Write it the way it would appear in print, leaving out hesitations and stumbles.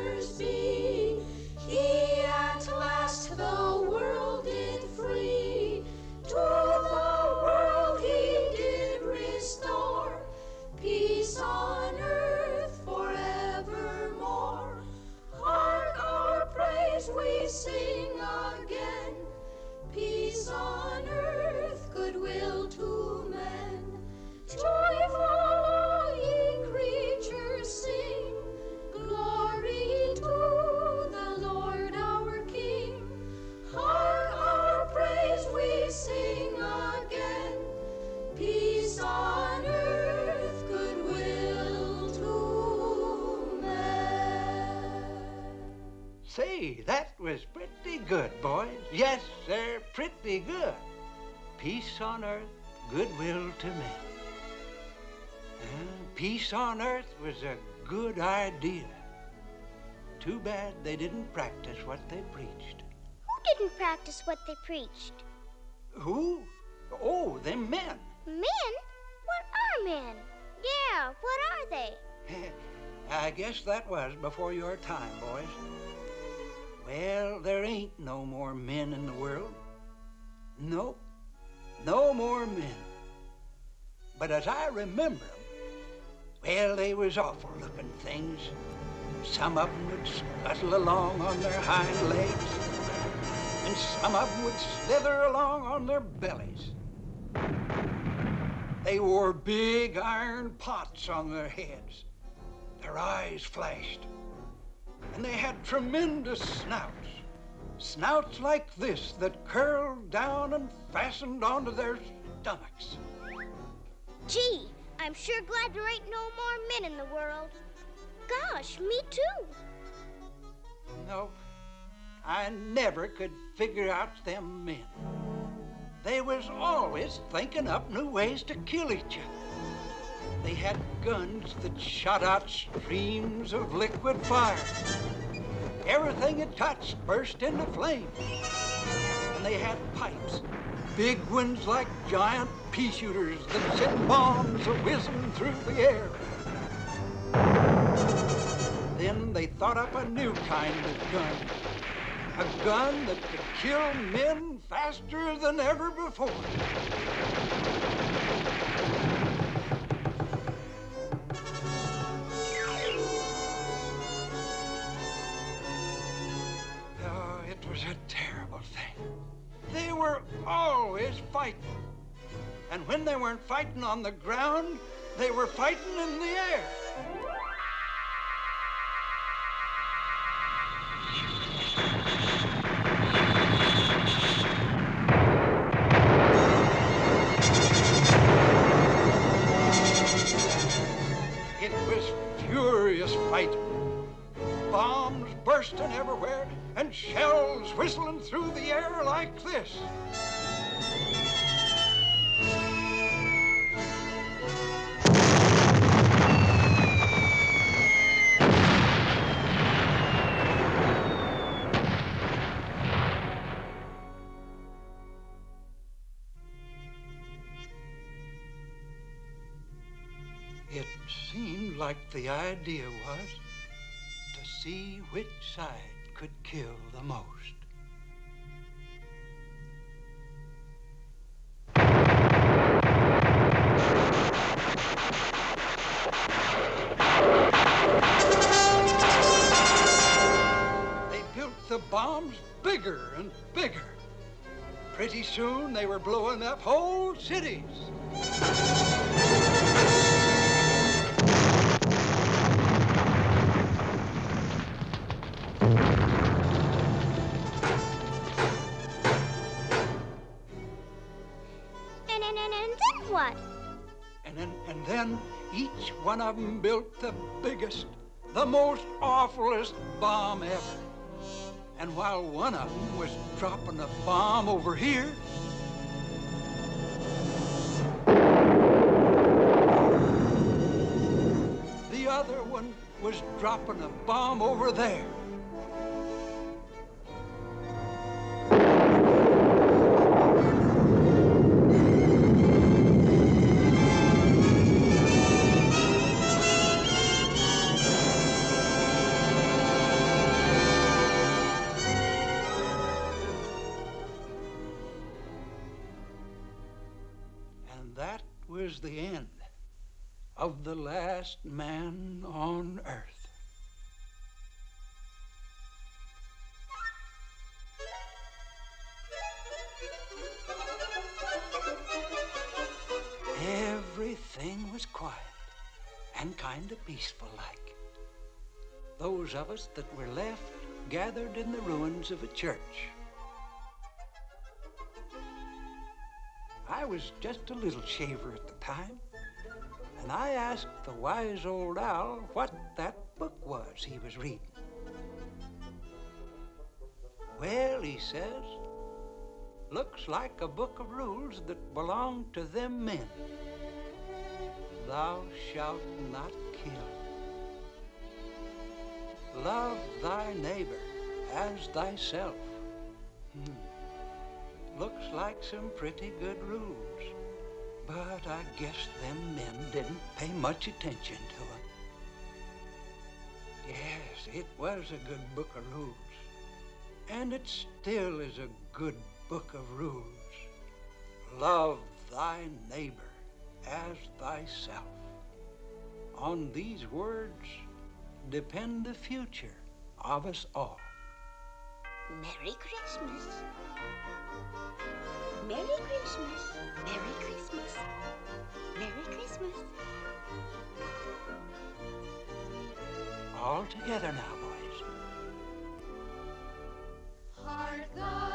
sinners be. He at last the world did free. To the world he did restore peace on earth forevermore. Hark our praise we sing again. Peace on earth, goodwill to men. Joyful ye creatures sing, glory to the Lord our King. Hark our praise we sing again. Peace on earth, goodwill to men. Say, that was pretty good, boys. Yes, sir, pretty good. Peace on earth, goodwill to men. Peace on earth was a good idea. Too bad they didn't practice what they preached. Who didn't practice what they preached? Who? Oh, them men. Men? What are men? Yeah, what are they? I guess that was before your time, boys. Well, there ain't no more men in the world. Nope, no more men. But as I remember them, well, they was awful-looking things. Some of them would scuttle along on their hind legs, and some of them would slither along on their bellies. They wore big iron pots on their heads. Their eyes flashed, and they had tremendous snouts. Snouts like this that curled down and fastened onto their stomachs. Gee, I'm sure glad there ain't no more men in the world. Gosh, me too. Nope, I never could figure out them men. They was always thinking up new ways to kill each other. They had guns that shot out streams of liquid fire. Everything it touched burst into flame. And they had pipes, big ones like giant pea shooters that sent bombs a-whizzing through the air. Then they thought up a new kind of gun. A gun that could kill men faster than ever before. Oh, it was a terrible thing. They were always fighting. And when they weren't fighting on the ground, they were fighting in the air. It was furious fighting. Bombs bursting everywhere and shells whistling through the air like this. It seemed like the idea was to see which side could kill the most. They built the bombs bigger and bigger. Pretty soon they were blowing up whole cities. And then what? And then each one of them built the biggest, the most awfulest bomb ever. And while one of them was dropping a bomb over here, the other one was dropping a bomb over there. was the end of the last man on earth. Everything was quiet and kind of peaceful like. Those of us that were left gathered in the ruins of a church. I was just a little shaver at the time, and I asked the wise old owl what that book was he was reading. Well, he says, looks like a book of rules that belong to them men. Thou shalt not kill. Love thy neighbor as thyself. Looks like some pretty good rules, but I guess them men didn't pay much attention to them. Yes, it was a good book of rules, and it still is a good book of rules. Love thy neighbor as thyself. On these words depend the future of us all. Merry Christmas. Merry Christmas. Merry Christmas. Merry Christmas. All together now, boys. Hark the